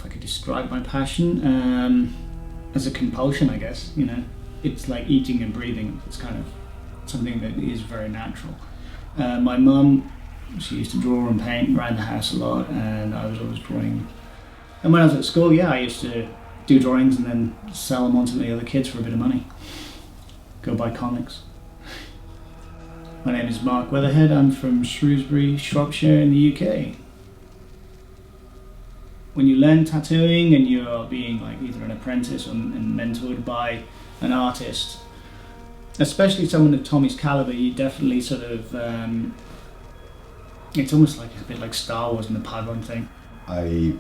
I could describe my passion as a compulsion, I guess. You know, it's like eating and breathing. It's kind of something that is very natural. My mum, she used to draw and paint around the house a lot, and I was always drawing. And when I was at school, yeah, I used to do drawings and then sell them on to the other kids for a bit of money. Go buy comics. My name is Mark Weatherhead. I'm from Shrewsbury, Shropshire in the UK. When you learn tattooing and you're being like either an apprentice or mentored by an artist, especially someone of Tommy's caliber, you definitely sort of, it's almost like a bit like Star Wars and the Padawan thing. I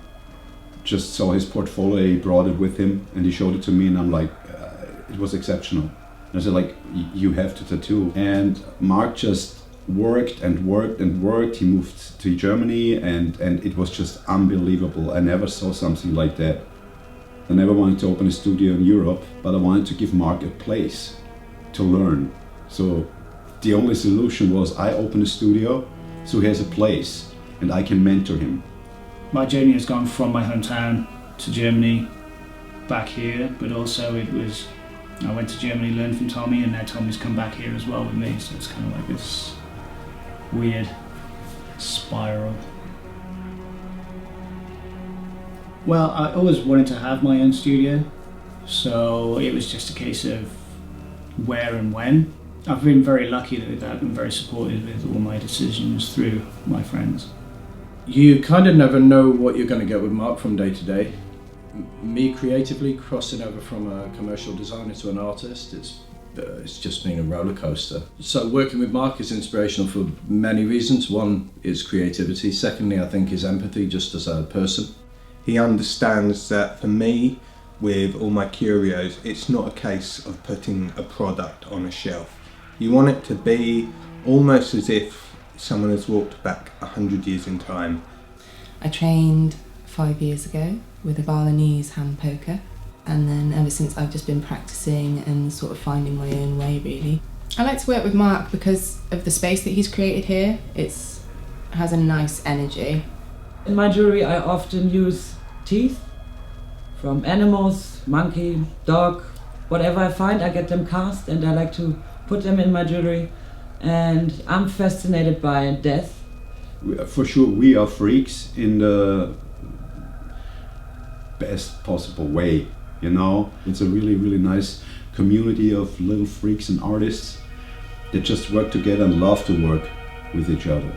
just saw his portfolio, he brought it with him and he showed it to me, and I'm like, it was exceptional. And I said, like, you have to tattoo. And Mark just worked and worked and worked. He moved to Germany and it was just unbelievable. I never saw something like that. I never wanted to open a studio in Europe, but I wanted to give Mark a place to learn. So the only solution was I open a studio so he has a place and I can mentor him. My journey has gone from my hometown to Germany, back here, but also I went to Germany, learned from Tommy, and now Tommy's come back here as well with me, so it's kind of like this weird spiral. Well, I always wanted to have my own studio, so it was just a case of where and when. I've been very lucky that I've been very supported with all my decisions through my friends. You kind of never know what you're going to get with Mark from day to day. Me creatively crossing over from a commercial designer to an artist, it's just been a roller coaster. So working with Mark is inspirational for many reasons. One is creativity. Secondly, I think is empathy, just as a person. He understands that for me, with all my curios, it's not a case of putting a product on a shelf. You want it to be almost as if someone has walked back 100 years in time. I trained 5 years ago with a Balinese hand poker, and then ever since I've just been practicing and sort of finding my own way, really. I like to work with Mark because of the space that he's created here. It has a nice energy. In my jewelry I often use teeth from animals, monkey, dog, whatever I find I get them cast and I like to put them in my jewelry, and I'm fascinated by death. For sure we are freaks in the best possible way, you know. It's a really, really nice community of little freaks and artists that just work together and love to work with each other.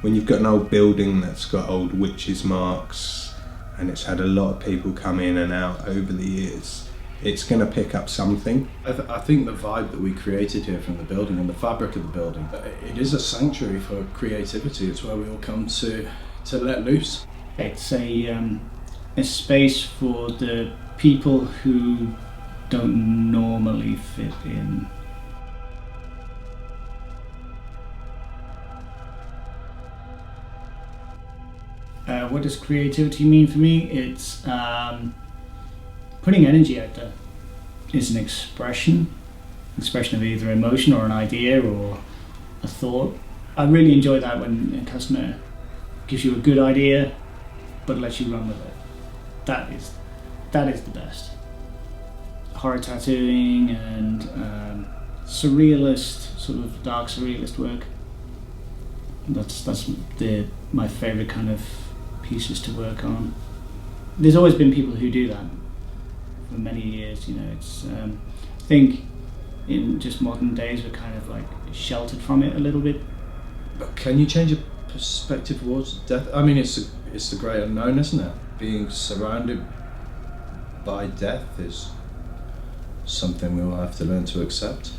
When you've got an old building that's got old witches' marks and it's had a lot of people come in and out over the years, it's going to pick up something. I think the vibe that we created here from the building and the fabric of the building, it is a sanctuary for creativity. It's where we all come to let loose. It's a space for the people who don't normally fit in. What does creativity mean for me? It's putting energy out there. It's an expression of either emotion or an idea or a thought. I really enjoy that when a customer gives you a good idea but lets you run with it. That is the best. Horror tattooing and surrealist, sort of dark surrealist work. That's my favourite kind of pieces to work on. There's always been people who do that for many years, you know. It's I think in just modern days we're kind of like sheltered from it a little bit. But can you change your perspective towards death? I mean, it's the great unknown, isn't it? Being surrounded by death is something we will have to learn to accept.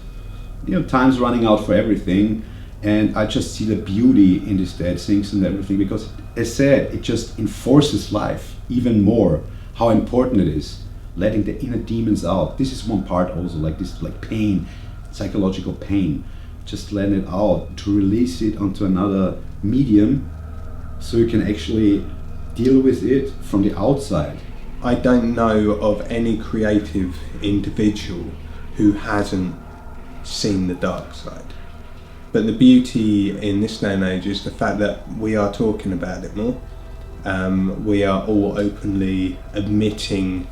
You know, time's running out for everything, and I just see the beauty in these dead things and everything, because as said, it just enforces life even more, how important it is, letting the inner demons out. This is one part also, like this, like pain, psychological pain, just letting it out, to release it onto another medium so you can actually deal with it from the outside. I don't know of any creative individual who hasn't seen the dark side. But the beauty in this day and age is the fact that we are talking about it more. We are all openly admitting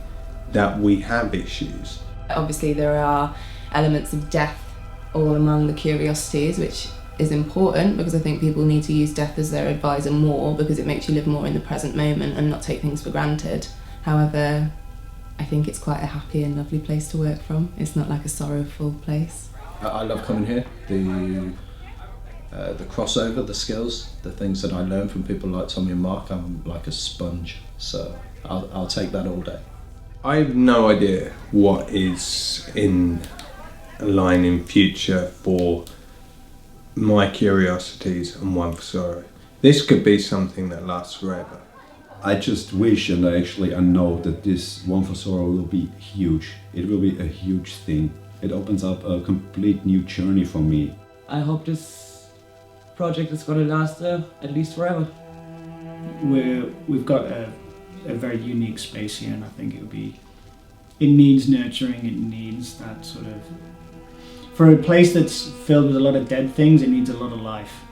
that we have issues. Obviously there are elements of death all among the curiosities, which is important because I think people need to use death as their advisor more because it makes you live more in the present moment and not take things for granted. However, I think it's quite a happy and lovely place to work from. It's not like a sorrowful place. I love coming here. The crossover, the skills, the things that I learn from people like Tommy and Mark, I'm like a sponge. So I'll take that all day. I have no idea what is in line in future for my Curiosities and One for Sorrow. This could be something that lasts forever. I just wish, and I know that this One for Sorrow will be huge. It will be a huge thing. It opens up a complete new journey for me. I hope this project is going to last at least forever. We've got a very unique space here, and I think it needs nurturing. It needs that sort of, for a place that's filled with a lot of dead things, it needs a lot of life.